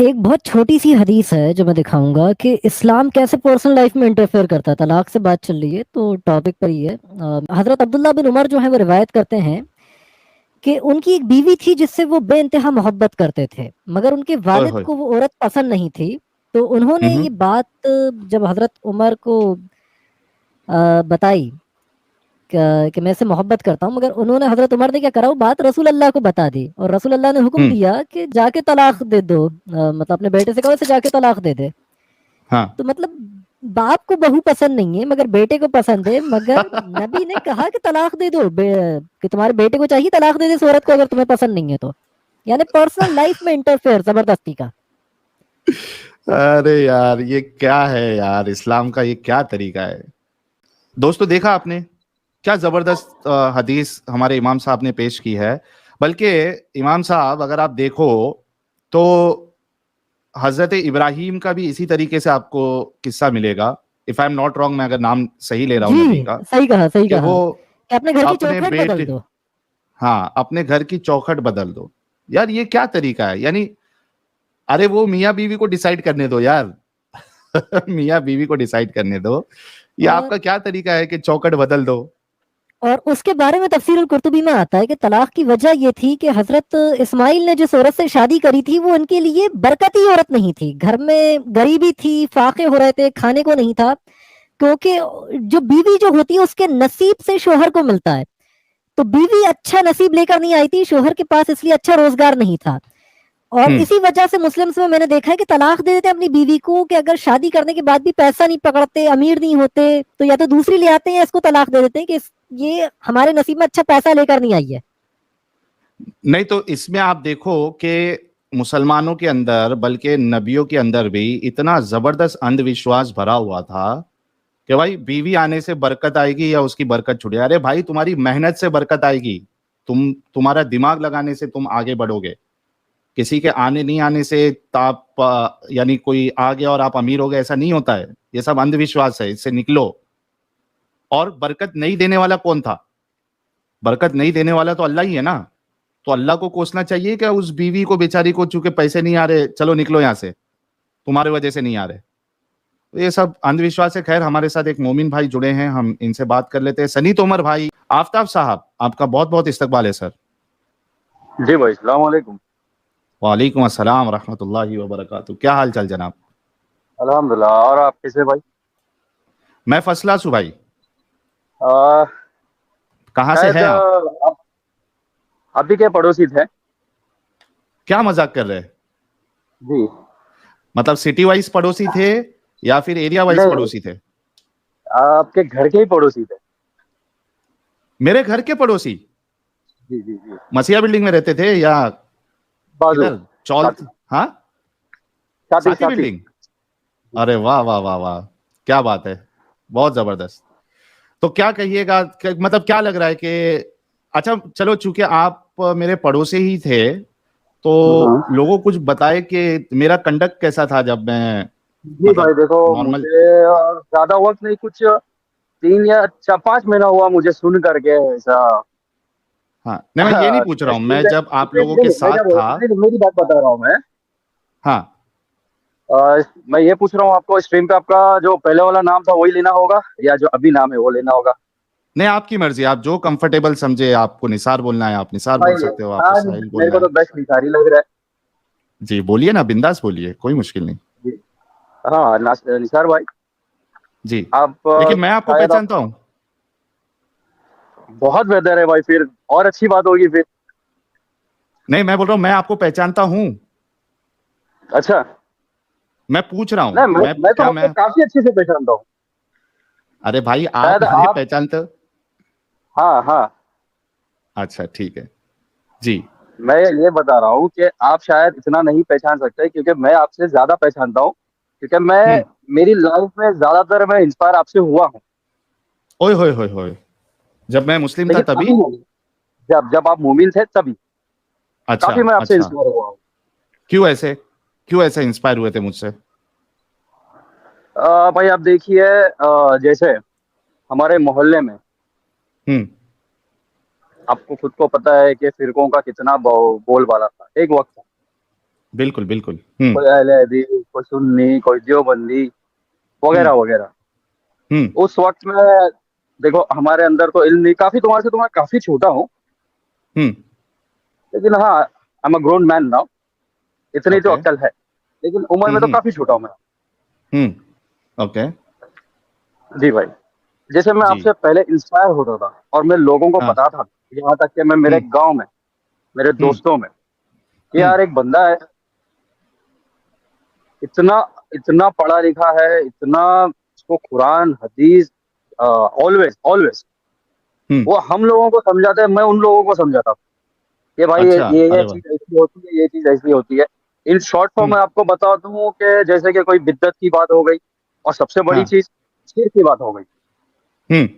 एक बहुत छोटी सी हदीस है जो मैं दिखाऊंगा कि इस्लाम कैसे पर्सनल लाइफ में इंटरफेयर करता है। तलाक से बात चल रही है तो टॉपिक पर ही है। हजरत अब्दुल्ला बिन उमर जो है वो रिवायत करते हैं कि उनकी एक बीवी थी जिससे वो बेइंतहा मोहब्बत करते थे, मगर उनके ओए वालिद होए। को वो औरत पसंद नहीं थी। तो उन्होंने हम्म। ये बात जब हजरत उमर को बताई कि मैं इससे मोहब्बत करता हूँ, मगर उन्होंने हजरत उमर ने क्या करा, वो बात रसूल अल्लाह को बता दी और रसूल अल्लाह ने हुक्म हम्म। दिया कि जाके तलाक दे दो। मतलब अपने बेटे से कहो इसे जाके तलाक दे दे। हाँ। तो मतलब बाप को बहू पसंद नहीं है मगर बेटे को पसंद है, मगर नबी ने कहा कि तलाक दे दो, कि तुम्हारे बेटे को चाहिए तलाक दे दे इस औरत को अगर तुम्हें पसंद नहीं है तो। यानी पर्सनल लाइफ में इंटरफेयर जबरदस्ती का। अरे यार, ये क्या है यार, इस्लाम का ये क्या तरीका है। दोस्तों, देखा आपने क्या जबरदस्त हदीस हमारे इमाम साहब ने पेश की है। बल्कि इमाम साहब, अगर आप देखो तो हजरत इब्राहिम का भी इसी तरीके से आपको किस्सा मिलेगा। If I am not wrong, मैं अगर नाम सही ले रहा हूं जी, नबी का, सही कहा सही कि वो कहा कि अपने घर की अपने चौखट बदल बेटे, दो। हाँ, अपने घर की चौखट बदल दो। यार ये क्या तरीका है, यानी अरे वो मियाँ बीवी को डिसाइड करने दो यार। मियाँ बीवी को डिसाइड करने दो। ये और आपका क्या तरीका है कि चौखट बदल दो। उसके बारे में तफसीरुल कुर्तुबी में आता है कि तलाक की वजह ये थी कि हजरत इस्माइल ने जिस औरत से शादी करी थी वो उनके लिए बरकती औरत नहीं थी। घर में गरीबी थी, फाके हो रहे थे, खाने को नहीं था। क्योंकि जो बीवी जो होती है उसके नसीब से शोहर को मिलता है। तो बीवी अच्छा नसीब लेकर नहीं आई थी शोहर के पास, इसलिए अच्छा रोजगार नहीं था। और हम्म। इसी वजह से मुस्लिम्स में मैंने देखा है कि तलाक दे देते अपनी बीवी को, कि अगर शादी करने के बाद भी पैसा नहीं पकड़ते, अमीर नहीं होते, तो या तो दूसरी ले आते हैं या इसको तलाक दे देते हैं कि ये हमारे नसीब में अच्छा पैसा लेकर नहीं आई है। नहीं तो इसमें आप देखो कि मुसलमानों के अंदर, बल्कि नबियों के अंदर भी इतना जबरदस्त अंधविश्वास भरा हुआ था कि भाई बीवी आने से बरकत आएगी या उसकी बरकत छुट जाए। अरे भाई, तुम्हारी मेहनत से बरकत आएगी। तुम्हारा दिमाग लगाने से तुम आगे बढ़ोगे। किसी के आने नहीं आने से ताप यानी कोई आ गया और आप अमीर हो गए, ऐसा नहीं होता है। ये सब अंधविश्वास है, इससे निकलो। और बरकत नहीं देने वाला कौन था? बरकत नहीं देने वाला तो अल्लाह ही है ना। तो अल्लाह को कोसना चाहिए क्या उस बीवी को, बेचारी को, चूंकि पैसे नहीं आ रहे, चलो निकलो यहां से, तुम्हारे वजह से नहीं आ रहे। तो ये सब अंधविश्वास है। खैर, हमारे साथ एक मोमिन भाई जुड़े हैं, हम इनसे बात कर लेते हैं। सनी तोमर भाई, आफ्ताब साहब, आपका बहुत बहुत इस्तकबाल है सर। जी भाई, सलाम वालेकुम। वालेकुम अस्सलाम रहमतुल्लाहि व बरकातहू। क्या हाल चाल जनाब? अल्हम्दुलिल्लाह। और आप कैसे भाई? मैं फर्स्ट क्लास हूँ भाई। आ, कहाँ से शायद हैं आप? आप भी के पड़ोसी थे? क्या मजाक कर रहे हैं? जी। मतलब सिटी वाइज पड़ोसी थे या फिर एरिया वाइज नहीं, पड़ोसी थे? आपके घर के ही पड़ोसी थे। मेरे घर के पड़ोसी? जी जी जी। मसीहा बिल्डिंग में रहते थे या बाजू। किधर? चौल? साथी हाँ, साथी साथी साथी। बिल्डिंग। अरे वाह वाह वाह वाह, क्या बात है, बहुत जबरदस्त। तो क्या कहिएगा, मतलब क्या लग रहा है कि, अच्छा चलो, चूंकि आप मेरे पड़ोसी ही थे, तो हाँ। लोगों को कुछ बताए कि मेरा कंडक्ट कैसा था जब मैं, जी भाई, मतलब देखो नॉर्मल। मुझे ज्यादा वक्त नहीं, कुछ 3 या 4 5 महीना हुआ मुझे सुन करके ऐसा। हाँ, नहीं मैं ये नहीं पूछ रहा हूँ, मैं जब आप लोगों के मैं साथ क्या बोल, था। नहीं, मेरी बात बता रहा हूँ मैं। हाँ। मैं ये पूछ रहा हूँ आपको, स्ट्रीम पे आपका जो पहले वाला नाम था वही लेना होगा या जो अभी नाम है वो लेना होगा? नहीं, आपकी मर्जी, आप जो कंफर्टेबल समझे। आपको निसार बोलना है आप निसार बोल भाई, सकते हो, आपको हाँ, साहिल मेरे बोलना को है। तो बेस्ट भिखारी लग रहा है। जी बोलिए ना, बिंदास बोलिए, कोई मुश्किल नहीं। जी। हाँ, निसार भाई। जी। आप लेकिन मैं आपको शायद आप पहचानता हूँ। बहुत बेहतर है भाई, फिर और अच्छी बात होगी फिर। नहीं, मैं बोल रहा हूँ मैं आपको पहचानता हूँ। अच्छा। मैं पूछ रहा नहीं, हूँ, मैं मैं तो क्या आपको मैं, काफी अच्छे से पहचानता हूँ। अरे भाई आप शायद मुझे आप। पहचानते हो? हाँ हाँ। अच्छा ठीक है। जी। मैं ये बता रहा हूँ कि आप शायद इतना नहीं पहचान सकते, क्योंकि मैं आपसे ज्यादा पहचानता हूँ। क्योंकि मैं, हम्म। मेरी लाइफ में ज्यादातर मैं इंस्पायर आपसे हुआ हूँ। ओए होए होए होए, जब मैं मुस्लिम था लेकिन तभी? अभी नहीं, जब जब आप मुमिन थे तभी अच्छा काफी मैं आपसे अच्छा। इंस्पायर हुआ हूँ। क्यों ऐसे, क्यों ऐसे इंस्पायर हुए थे मुझसे? भाई आप देखिए, जैसे हमारे मोहल्ले में, हम्म। आपको खुद को पता है कि फिरकों का कितना बोलबाला था एक वक्त था। बिल्कुल बिल्कुल। कोई अहले हदीस, कोई सुन्नी, कोई देवबंदी वगैरह वगैरह। हम्म उस वक्त में देखो हमारे अंदर तो इल्म नहीं, काफी तुम्हारे से, तो मैं काफी छोटा हूँ, हम्म। लेकिन हाँ I am a grown man now, इतनी तो ओके। अक्ल है, लेकिन उम्र में तो हम्म काफी छोटा हूँ मैं। ओके। जी भाई, जैसे मैं जी। आपसे पहले इंस्पायर होता था और मैं लोगों को हाँ। बताता था, यहाँ तक कि मैं मेरे हम्म गांव में, मेरे हम्म दोस्तों में, कि हम्म यार एक बंदा है, इतना इतना पढ़ा लिखा है, इतना उसको कुरान हदीस ऑलवेज ऑलवेज, हम्म। वो हम लोगों को समझाता है, मैं उन लोगों को समझाता हूँ कि भाई अच्छा, ये अरे वाह। चीज ऐसी होती है, ये चीज ऐसी होती है। इन शॉर्ट फॉर्म हम्म। में आपको बताता हूँ कि जैसे कि कोई बिद्दत की बात हो गई, और सबसे बड़ी हाँ। चीज शिर की बात हो गई। हम्म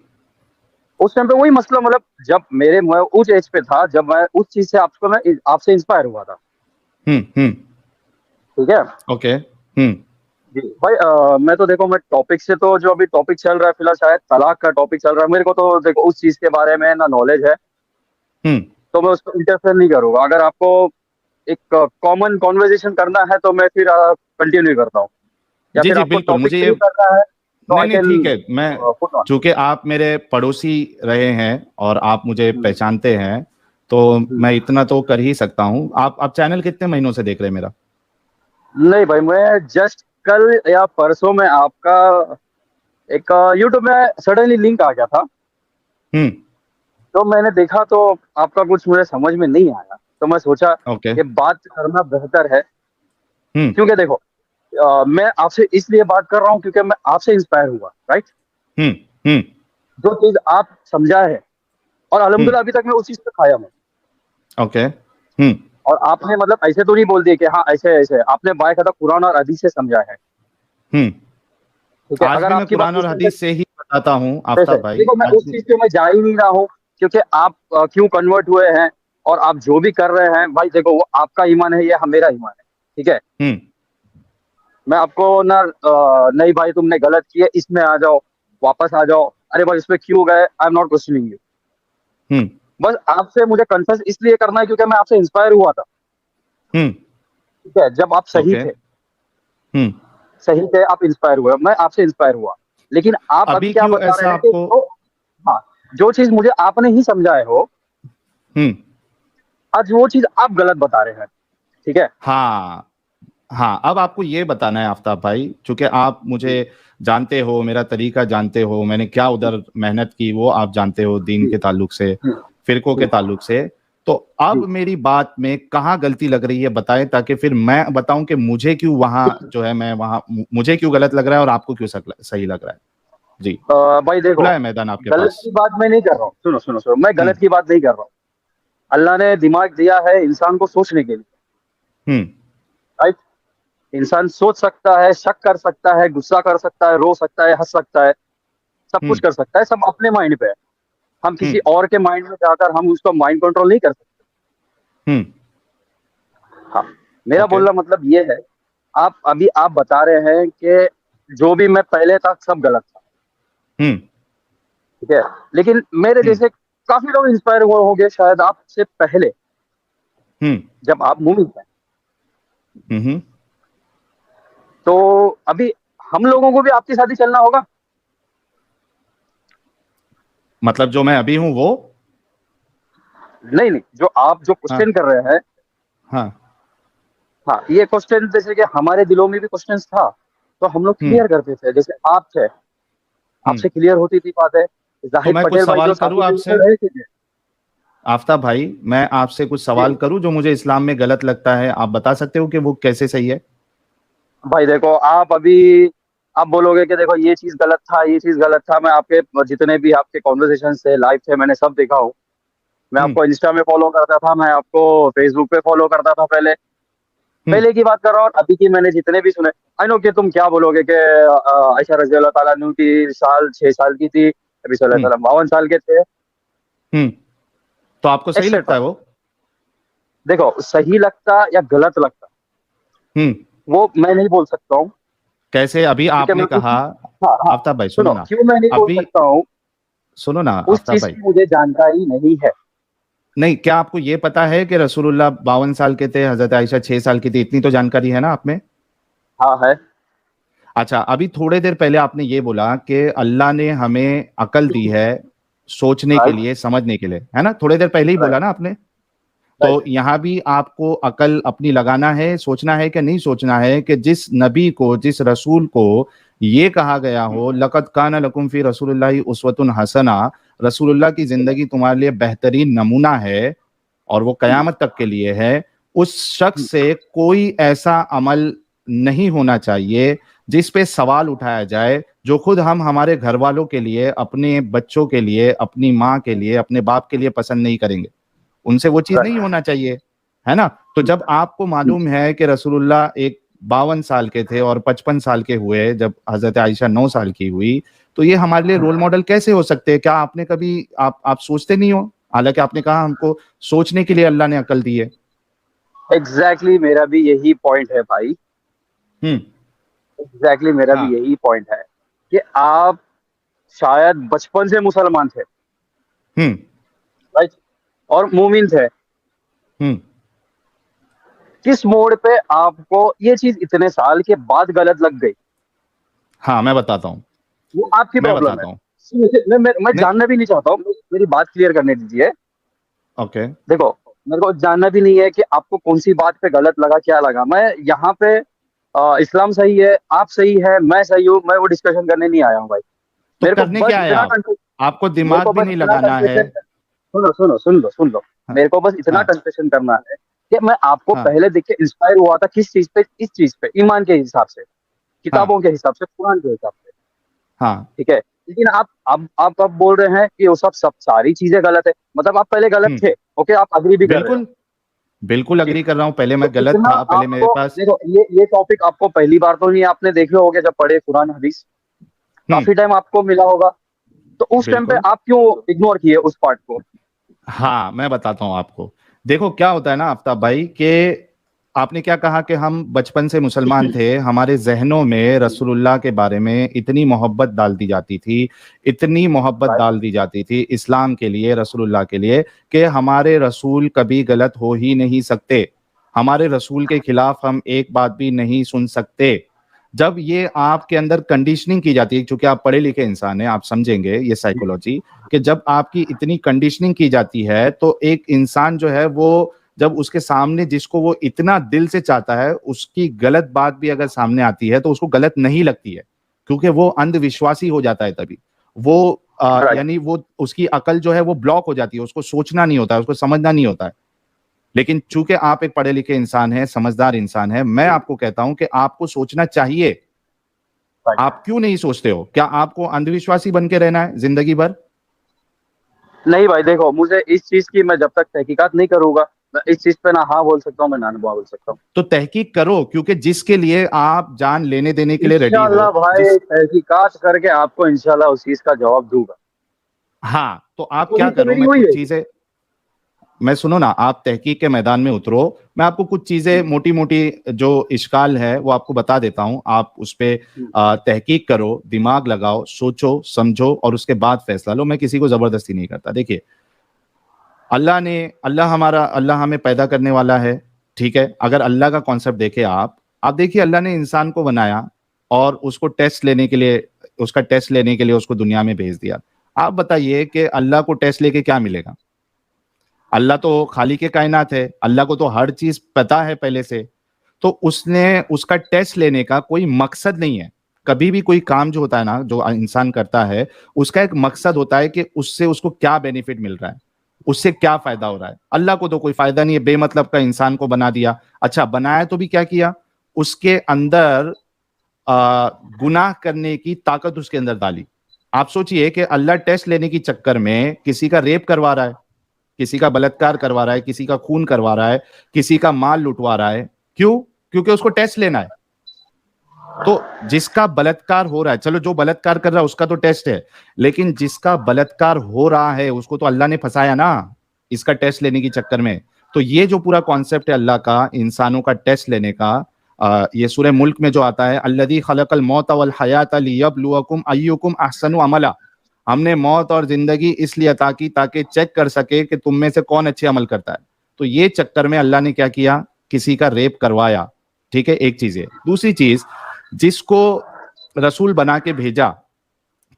उस टाइम पे वही मसला, मतलब जब मैं उस एज पे था, जब मैं उस चीज से आपसे इंस्पायर हुआ था। हम्म। ठीक है ओके। जी भाई, मैं तो देखो, मैं टॉपिक से तो, जो अभी टॉपिक चल रहा है फिलहाल, शायद तलाक का टॉपिक चल रहा है, मेरे को तो देखो उस चीज के बारे में ना नॉलेज है, हम्म। तो मैं उसको इंटरफेयर नहीं करूंगा। अगर आपको एक कॉमन कॉन्वर्जेशन करना है तो मैं फिर कंटिन्यू करता हूँ, या जी फिर जी आपको बिल्कुल, टॉपिक मुझे से ये, ही करना है तो नहीं आई नहीं कैन ठीक है, मैं, पुट ऑन। चूंकि आप मेरे पड़ोसी रहे हैं और आप मुझे पहचानते हैं, तो मैं इतना तो कर ही सकता हूँ। आप चैनल कितने महीनों से देख रहे हैं मेरा? नहीं भाई, मैं जस्ट कल या परसों में आपका एक यूट्यूब में सडनली लिंक आ गया था, हम्म। तो मैंने देखा, तो आपका कुछ मुझे समझ में नहीं आया, तो मैं सोचा ओके। कि बात करना बेहतर है। हम्म क्योंकि देखो, मैं आपसे इसलिए बात कर रहा हूँ क्योंकि मैं आपसे इंस्पायर हुआ, राइट। हम्म हम्म जो चीज आप समझा है, और हम्म। अल्हम्दुलिल्लाह अभी तक मैं उस चीज पे खाया हूँ। ओके। और आपने मतलब ऐसे तो नहीं बोल दिए कि हाँ ऐसे ऐसे, आपने बायकायदा कुरान और हदीस से समझा है। हम्म। ठीक है, आज अगर भी मैं आपकी बात कुरान उस और टाइम पे हदीस से ही बताता हूँ वैसे, आफ्ताब भाई, देखो मैं आज उस भी। चीज पे मैं जा ही नहीं रहा हूँ, क्योंकि आप क्यों कन्वर्ट हुए हैं, और आप जो भी कर रहे हैं भाई, देखो वो आपका ईमान है, ये मेरा ईमान है। ठीक है, हम्म मैं आपको ना नहीं भाई तुमने गलत किया, इसमें आ जाओ, वापस आ जाओ, अरे भाई इसमें क्यों गए, I am not questioning you. हम्म बस आपसे मुझे कन्फेस इसलिए करना है क्योंकि मैं आपसे इंस्पायर हुआ था। हम्म। ठीक है, जब आप सही ओके। थे, हम्म। सही थे, आप इंस्पायर हुए, मैं आपसे इंस्पायर हुआ। लेकिन आप अभी अभी क्या क्यों बता रहे ऐसा हैं कि आपको? हाँ, जो चीज मुझे आपने ही समझाए हो, हम्म। आज वो चीज आप गलत बता रहे हैं। ठीक है हाँ हाँ, अब आपको ये बताना है आफ्ताब भाई, चूंकि आप मुझे जी जानते हो, मेरा तरीका जानते हो, मैंने क्या उधर मेहनत की वो आप जानते हो, दीन जी के ताल्लुक से, जी फिरकों जी के ताल्लुक से। तो जी अब मेरी बात में कहाँ गलती लग रही है बताएं, ताकि फिर मैं बताऊं कि मुझे क्यों वहां जो है, मैं वहां मुझे क्यों गलत लग रहा है और आपको क्यों सही लग रहा है। जी, भाई देखो, खुला है मैदान आपके गलत पास। की बात मैं नहीं कर रहा हूँ, सुनो सुनो सुनो, मैं हम्म गलत की बात नहीं कर रहा हूँ। अल्लाह ने दिमाग दिया है इंसान को सोचने के लिए, हम्म राइट। इंसान सोच सकता है, शक कर सकता है, गुस्सा कर सकता है, रो सकता है, हंस सकता है, सब कुछ हम्म कर सकता है, सब अपने माइंड पे है। हम किसी हम्म और के माइंड में जाकर हम उसको माइंड कंट्रोल नहीं कर सकते। हम्म। हाँ, मेरा ओके। बोलना मतलब ये है, आप बता रहे हैं कि जो भी मैं पहले था सब गलत था। हम्म ठीक है, लेकिन मेरे हम्म जैसे काफी लोग इंस्पायर हुए होंगे शायद आपसे पहले, हम्म जब आप मूवी थे। हम्म। तो अभी हम लोगों को भी आपके साथ ही चलना होगा। मतलब जो मैं अभी हूं वो? नहीं नहीं, जो आप जो हाँ क्वेश्चन कर रहे हैं, हाँ। हाँ ये क्वेश्चन जैसे कि हमारे दिलों में भी क्वेश्चन था, तो हम लोग हम्म क्लियर करते थे, जैसे आप थे, हम्म। आपसे क्लियर होती थी बातें। तो जाहिद मैं कुछ पटेल भाई सवाल जो करूं साथी थे, आपसे, वो रहे थे। आफ्ताब भाई, मैं आपसे कुछ जी सवाल करूं जो मुझे इस्लाम में गलत लगता है, आप बता सकते हो कि वो कैसे सही है? भाई देखो, आप बोलोगे कि देखो ये चीज गलत था, ये चीज गलत था, मैं आपके जितने भी आपके कॉन्वर्सेशन थे, लाइव थे, मैंने सब देखा हूँ। मैं हम्म आपको इंस्टा में फॉलो करता था, मैं आपको फेसबुक पे फॉलो करता था पहले। हम्म पहले की बात कर रहा हूँ, और अभी की मैंने जितने भी सुने। आई नो कि तुम क्या बोलोगे कि आयशा रजी अल्लाह ताला अन्हु की साल 6 साल की थी, नबी सल्लल्लाहु हम्म अलैहि वसल्लम 52 साल के थे, हम्म। तो आपको सही लगता एक्सेट्रा। है वो? देखो, सही लगता या गलत लगता, हम्म। वो मैं नहीं बोल सकता हूँ, कैसे? अभी क्योंकि मैं आपने कहा, हाँ हाँ, आफ्ताब भाई सुनो सुनो, ना, क्यों मैं नहीं बोल अभी सकता हूँ, सुनो ना उस आफ्ताब चीज भाई, की मुझे जानकारी नहीं है। नहीं, क्या आपको ये पता है कि रसूलुल्लाह 52 साल के थे, हजरत आयशा 6 साल की थी? इतनी तो जानकारी है ना आप में? हाँ है। अच्छा, अभी थोड़े देर पहले आपने ये बोला कि अल्लाह ने हमें अकल दी है सोचने के राइट। लिए, समझने के लिए, है ना? थोड़े देर पहले ही बोला राइट। ना आपने। तो राइट। यहाँ भी आपको अकल अपनी लगाना है, सोचना है कि नहीं सोचना है कि जिस नबी को, जिस रसूल को ये कहा गया हो, लक़द काना लकुम फी रसूलिल्लाहि उस्वतुन हसना, रसूलुल्लाह की जिंदगी तुम्हारे लिए बेहतरीन नमूना है और वो कयामत तक के लिए है, उस शख्स से कोई ऐसा अमल नहीं होना चाहिए जिस पे सवाल उठाया जाए, जो खुद हम हमारे घर वालों के लिए, अपने बच्चों के लिए, अपनी माँ के लिए, अपने बाप के लिए पसंद नहीं करेंगे। उनसे वो चीज नहीं होना चाहिए, है ना? तो जब आपको मालूम है कि रसूलुल्लाह एक 52 साल के थे और 55 साल के हुए जब हजरत आयशा 9 साल की हुई, तो ये हमारे लिए रोल मॉडल कैसे हो सकते हैं? क्या आपने कभी आप सोचते नहीं हो? हालांकि आपने कहा हमको सोचने के लिए अल्लाह ने अकल दी है। एग्जैक्टली मेरा भी यही पॉइंट है भाई। हम्म। एग्जैक्टली मेरा भी हाँ। यही पॉइंट है कि आप शायद बचपन से मुसलमान थे, हम्म। राइट, और मोमिन थे। हम्म। किस मोड़ पे आपको ये चीज इतने साल के बाद गलत लग गई, हाँ, मैं बताता हूँ। वो आपकी मैं प्रॉब्लम है। बताता हूँ। मैं नहीं। जानना भी नहीं चाहता हूँ, मेरी बात क्लियर करने दीजिए। ओके। देखो, मेरे को जानना भी नहीं है कि आपको कौन सी बात पे गलत लगा, क्या लगा। मैं यहाँ पे इस्लाम सही है, आप सही है, मैं सही हूँ, मैं वो डिस्कशन करने नहीं आया हूँ भाई। तो मेरे को करने बस क्या है इतना आप? आपको मेरे दिमाग को भी बस नहीं इतना लगाना है। कंसेशन, सुन लो। हाँ। मेरे को बस इतना हाँ। कंसेशन करना है कि मैं आपको हाँ। पहले देख के इंस्पायर हुआ था किस चीज पे, इस चीज पे, ईमान के हिसाब से, हाँ। किताबों के हिसाब से, कुरान के हिसाब से। हाँ। ठीक है, लेकिन आप अब बोल रहे हैं कि वो सब सारी चीजें गलत है, मतलब आप पहले गलत हम्म। थे। ओके, आप अग्री भी कर रहे हो। बिल्कुल। बिल्कुल ठीक। अग्री कर रहा हूँ, पहले तो मैं गलत इतना था, पहले मेरे आपको पास। देखो, ये टॉपिक आपको पहली बार तो नहीं, आपने देखे होंगे जब पढ़े कुरान हदीस, हम्म। काफी टाइम आपको मिला होगा। तो उस टाइम पे बिल्कुल। आप क्यों इग्नोर किए उस पार्ट को? हाँ, मैं बताता हूँ आपको। देखो क्या होता है ना आफ्ताब भाई, कि आपने क्या कहा कि हम बचपन से मुसलमान थे, हमारे जहनों में रसूलुल्लाह के बारे में इतनी मोहब्बत डाल दी जाती थी, इतनी मोहब्बत राइट। डाल दी जाती थी इस्लाम के लिए, रसूलुल्लाह के लिए, कि हमारे रसूल कभी गलत हो ही नहीं सकते, हमारे रसूल के खिलाफ हम एक बात भी नहीं सुन सकते। जब ये आपके अंदर कंडीशनिंग की जाती है, क्योंकि आप पढ़े लिखे इंसान हैं, आप समझेंगे ये साइकोलॉजी, कि जब आपकी इतनी कंडीशनिंग की जाती है तो एक इंसान जो है वो, जब उसके सामने जिसको वो इतना दिल से चाहता है, उसकी गलत बात भी अगर सामने आती है तो उसको गलत नहीं लगती है, क्योंकि वो अंधविश्वासी हो जाता है तभी। वो राइट। यानी वो उसकी अकल जो है वो ब्लॉक हो जाती है, उसको सोचना नहीं होता है, उसको समझना नहीं होता है। लेकिन चूंकि आप एक पढ़े लिखे इंसान हैं, समझदार इंसान हैं, मैं आपको कहता हूं कि आपको सोचना चाहिए। राइट। आप क्यों नहीं सोचते हो? क्या आपको अंधविश्वासी बन के रहना है जिंदगी भर? नहीं भाई, देखो, मुझे इस चीज की, मैं जब तक तहकीकात नहीं करूंगा, मैं इस चीज पे ना हाँ बोल सकता हूँ, मैं ना बोल सकता हूँ। तो तहकीक करो, क्योंकि जिसके लिए आप जान लेने देने के लिए रेडी इंशाल्लाह हो, भाई, जिस तहकीकात करके आपको इंशाल्लाह उस चीज का जवाब दूंगा। हाँ, तो आप क्या कोशिश तो करो, मेरी मैं हुई कुछ है। चीजें, मैं सुनो ना, आप तहकीक के मैदान में उतरो, मैं आपको कुछ चीजें मोटी मोटी जो इश्काल है वो आपको बता देता हूं, आप उस पे तहकीक करो, दिमाग लगाओ, सोचो समझो और उसके बाद फैसला लो। मैं किसी को जबरदस्ती नहीं करता। देखिए, अल्लाह हमें पैदा करने वाला है, ठीक है? अगर अल्लाह का कॉन्सेप्ट देखे आप देखिए, अल्लाह ने इंसान को बनाया और उसको टेस्ट लेने के लिए, उसका टेस्ट लेने के लिए उसको दुनिया में भेज दिया। आप बताइए कि अल्लाह को टेस्ट लेके क्या मिलेगा? अल्लाह तो खालिक कायनात है, अल्लाह को तो हर चीज पता है पहले से। तो उसने, उसका टेस्ट लेने का कोई मकसद नहीं है। कभी भी कोई काम जो होता है ना, जो इंसान करता है, उसका एक मकसद होता है कि उससे उसको क्या बेनिफिट मिल रहा है, उससे क्या फायदा हो रहा है। अल्लाह को तो कोई फायदा नहीं है, बेमतलब का इंसान को बना दिया। अच्छा, बनाया तो भी क्या किया? उसके अंदर गुनाह करने की ताकत उसके अंदर डाली। आप सोचिए कि अल्लाह टेस्ट लेने की चक्कर में किसी का रेप करवा रहा है, किसी का बलात्कार करवा रहा है, किसी का खून करवा रहा है, किसी का माल लुटवा रहा है। क्यों? क्योंकि उसको टेस्ट लेना है। तो जिसका बलात्कार हो रहा है, चलो जो बलात्कार कर रहा है उसका तो टेस्ट है, लेकिन जिसका बलात्कार हो रहा है उसको तो अल्लाह ने फंसाया ना, इसका टेस्ट लेने के चक्कर में। तो ये जो पूरा कॉन्सेप्ट है अल्लाह का इंसानों का टेस्ट लेने का, ये सूरह मुल्क में जो आता है, अल्लज़ी खलक़ल मौत वल हयात लियब्लुवकुम अय्युकुम अहसनु अमला, हमने मौत और जिंदगी इसलिए अता की ताकि चेक कर सके कि तुम में से कौन अच्छे अमल करता है। तो ये चक्कर में अल्लाह ने क्या किया, किसी का रेप करवाया। ठीक है, एक चीज है। दूसरी चीज, जिसको रसूल बना के भेजा,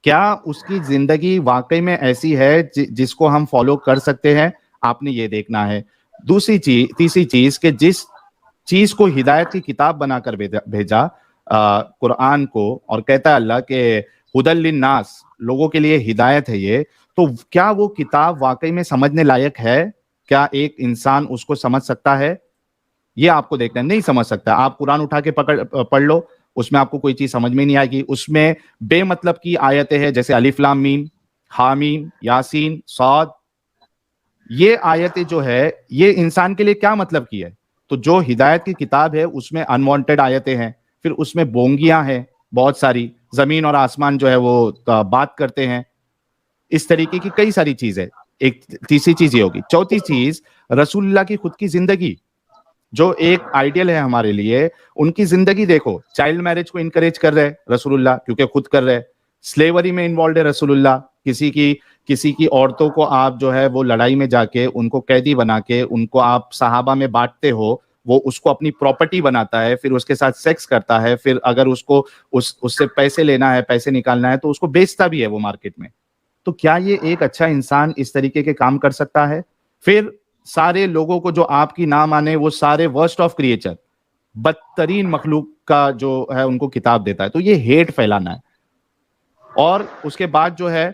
क्या उसकी जिंदगी वाकई में ऐसी है जिसको हम फॉलो कर सकते हैं, आपने ये देखना है। दूसरी चीज, तीसरी चीज कि जिस चीज को हिदायत की किताब बनाकर भेजा कुरान को, और कहता है अल्लाह के हुदल लिन्नास, लोगों के लिए हिदायत है ये, तो क्या वो किताब वाकई में समझने लायक है? क्या एक इंसान उसको समझ सकता है? ये आपको देखना है। नहीं समझ सकता। आप कुरान उठा के पढ़ लो, उसमें आपको कोई चीज समझ में नहीं आएगी। उसमें बेमतलब की आयतें हैं, जैसे अलिफ लाम मीम, हामीम, यासीन, सौद। ये आयतें जो है, ये इंसान के लिए क्या मतलब की है? तो जो हिदायत की किताब है उसमें अनवांटेड आयतें हैं, फिर उसमें बोंगियां हैं बहुत सारी, जमीन और आसमान जो है वो बात करते हैं, इस तरीके की कई सारी चीजें। एक तीसरी चीज ये होगी। चौथी चीज, रसूलुल्लाह की खुद की जिंदगी, जो एक आइडियल है हमारे लिए, उनकी जिंदगी देखो। चाइल्ड मैरिज को इनकरेज कर रहे हैं रसूलुल्लाह, क्योंकि खुद कर रहे हैं। स्लेवरी में इन्वॉल्व है रसूलुल्लाह। किसी की औरतों को आप जो है वो लड़ाई में जाके उनको कैदी बना के उनको आप सहाबा में बांटते हो, वो उसको अपनी प्रॉपर्टी बनाता है, फिर उसके साथ सेक्स करता है, फिर अगर उसको उससे पैसे लेना है, पैसे निकालना है, तो उसको बेचता भी है वो मार्केट में। तो क्या ये एक अच्छा इंसान इस तरीके के काम कर सकता है? फिर सारे लोगों को जो आपकी ना माने, वो सारे वर्स्ट ऑफ क्रिएचर, बदतरीन मखलूक का जो है उनको किताब देता है। तो ये हेट फैलाना है। और उसके बाद जो है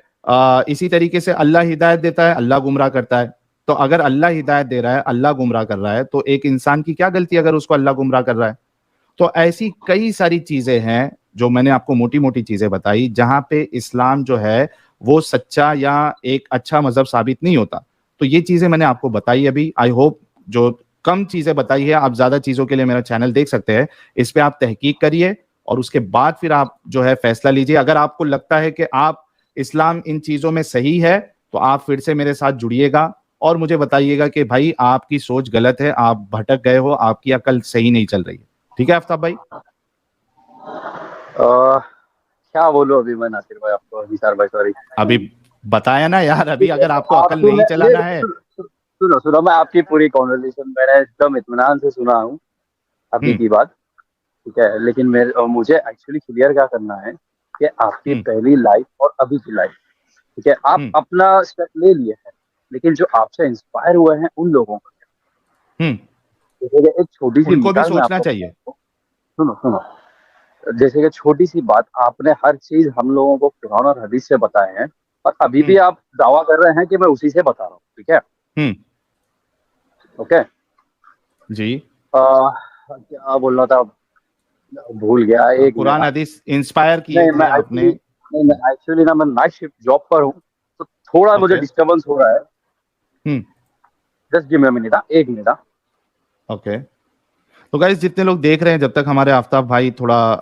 इसी तरीके से अल्लाह हिदायत देता है, अल्लाह गुमराह करता है। तो अगर अल्लाह हिदायत दे रहा है, अल्लाह गुमराह कर रहा है, तो एक इंसान की क्या गलती अगर उसको अल्लाह गुमराह कर रहा है? तो ऐसी कई सारी चीजें हैं जो मैंने आपको मोटी मोटी चीजें बताई, जहां पे इस्लाम जो है वो सच्चा या एक अच्छा मजहब साबित नहीं होता। तो ये चीजें मैंने आपको बताई अभी। आई होप जो कम चीजें बताई है, आप ज्यादा चीजों के लिए मेरा चैनल देख सकते हैं, इस पे आप तहकीक करिए और उसके बाद फिर आप जो है फैसला लीजिए। अगर आपको लगता है कि आप इस्लाम इन चीजों में सही है, तो आप फिर से मेरे साथ जुड़िएगा और मुझे बताइएगा कि भाई आपकी सोच गलत है, आप भटक गए हो, आपकी अकल सही नहीं चल रही है। ठीक है आफ्ताब भाई? क्या बोलूं अभी मैं नासिर भाई आपको, निसार भाई सॉरी। अभी बताया ना यार, अभी अगर आपको आप अकल नहीं चलाना है। सुनो सुनो, मैं आपकी पूरी कॉन्वर्सेशन मैंने एकदम इत्मीनान से सुना हूँ अभी हम्म की बात। ठीक है, लेकिन मुझे एक्चुअली क्लियर क्या करना है कि आपकी हम्म पहली लाइफ और अभी की लाइफ, ठीक है, आप हम्म अपना स्टेप ले लिए हैं, लेकिन जो आपसे इंस्पायर हुए हैं उन लोगों का क्या? हम्म जैसे कि एक छोटी सी उनको भी मिसाल मैं सोचना आपको चाहिए। बताता हूँ। सुनो सुनो, जैसे कि छोटी सी बात, आपने हर चीज हम लोगों को कुरान और हदीस से बताए हैं, और अभी भी हम्म आप दावा कर रहे हैं कि मैं उसी से बता रहा हूँ। ठीक है, हम्म ओके। जी। क्या बोलना था, भूल गया, एक कुरान मिनट। हदीस इंस्पायर किए नहीं थे मैं आपने। एक्चुअली नहीं, मैं एक्चुअली ना, मैं नाइट शिफ्ट जॉब पर हूँ, तो थोड़ा मुझे ओके। डिस्टरबेंस हो रहा है। Hmm just give me a minute, एक मिनट। ओके। तो गाइस, जितने लोग देख रहे हैं, जब तक हमारे आफ्ताब भाई थोड़ा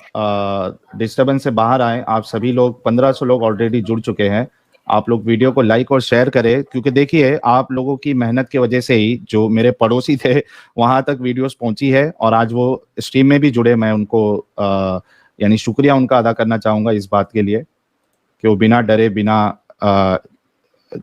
डिस्टरबेंस से बाहर आए, आप सभी लोग 1500 लोग ऑलरेडी जुड़ चुके हैं। आप लोग वीडियो को लाइक और शेयर करें, क्योंकि देखिए आप लोगों की मेहनत की वजह से ही जो मेरे पड़ोसी थे वहां तक वीडियोस पहुंची है, और आज वो स्ट्रीम में भी जुड़े। मैं उनको यानी शुक्रिया उनका अदा करना चाहूंगा इस बात के लिए कि वो बिना डरे, बिना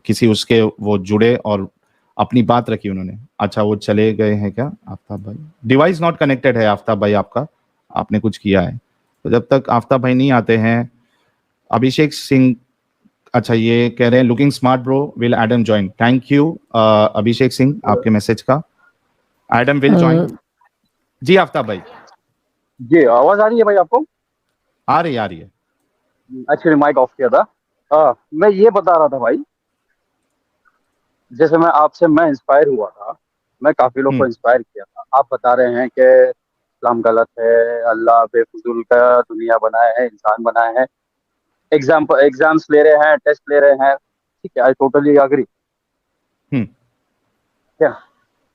किसी उसके वो जुड़े और अपनी बात रखी उन्होंने। अच्छा, वो चले गए हैं क्या आफ्ताब भाई? डिवाइस नॉट कनेक्टेड है आफ्ताब भाई, आपका, आपने कुछ किया है। तो जब तक आफ्ताब भाई नहीं आते हैं, अभिषेक सिंह, अच्छा ये कह रहे हैं looking smart bro, will Adam join? Thank you Abhishek Singh आपके मैसेज का। Adam will join. जी आफ्ताब भाई, जी आवाज आ रही है भाई आपको? आ रही है। एक्चुअली माइक ऑफ किया था। मैं ये बता रहा था भाई, जैसे मैं इंस्पायर हुआ था, मैं काफी लोग को हम्म इंस्पायर किया था। आप बता रहे हैं कि इस्लाम गलत है, अल्लाह बेफजूल का दुनिया बनाया है, इंसान बनाया है, एग्जाम्स ले रहे हैं, टेस्ट ले रहे हैं। ठीक है, आई टोटली अग्री। हम्म क्या,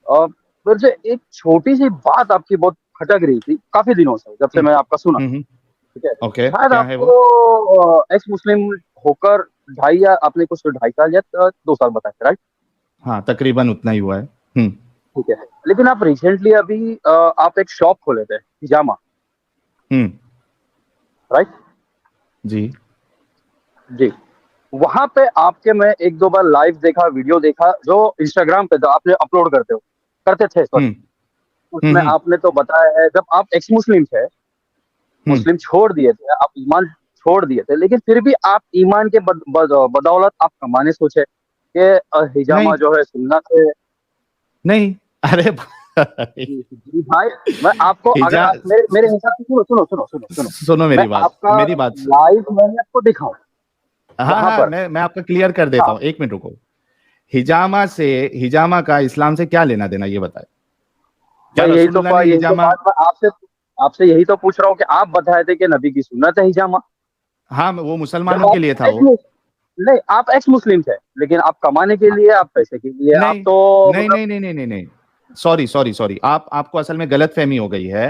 और फिर से एक छोटी सी बात आपकी बहुत खटक रही थी काफी दिनों से, जब से हम्म मैं आपका सुना। हम्म ठीक है, ओके, शायद क्या है वो? आपको एक्स मुस्लिम होकर ढाई, या आपने कुछ 2.5 साल या 2 साल बताए, राइट? हाँ, तकरीबन उतना ही हुआ है। ठीक है, लेकिन आप रिसेंटली अभी आप एक शॉप खोले थे, हिजामा, हम्म राइट? जी। जी। वहां पे आपके मैं एक दो बार लाइव देखा, वीडियो देखा, जो इंस्टाग्राम पे आपने अपलोड करते थे सॉरी, उसमें हम्म आपने तो बताया है जब आप एक्स मुस्लिम थे, हम्म मुस्लिम छोड़ दिए थे, आप ईमान छोड़ दिए थे, लेकिन फिर भी आप ईमान के बदौलत आप कमाने सोचे कि हिजामा नहीं जो है सुन्नत है। नहीं, अरे भाई, जी भाई, मैं आपको अगर हिजा आप मेरे मेरे हिसाब से सुनो सुनो सुनो सुनो सुनो, सुनो मैं आपका मेरी बात लाइव मैंने आपको दिखाऊं हाँ वहां हाँ, पर। मैं आपका क्लियर कर देता हाँ, हूँ, एक मिनट रुको। हिजामा का इस्लाम से क्या लेना देना, ये बताए। क्या मैं रसूलुल्लाह ने यही तो हिजामा? बात मैं आपसे आपसे यही तो पूछ रहा हूँ कि आप बताए थे कि नबी की सुन्नत है हिजामा। हाँ, वो जब मुसलमानों के आप लिए था एक्स वो। नहीं, आप एक्स मुस्लिम थे, लेकिन आप कमाने के लिए, आप पैसे के लिए, आप नहीं तो नहीं मतलब नहीं नहीं नहीं नहीं नहीं, सॉरी सॉरी सॉरी, आपको असल में गलत फहमी हो गई है।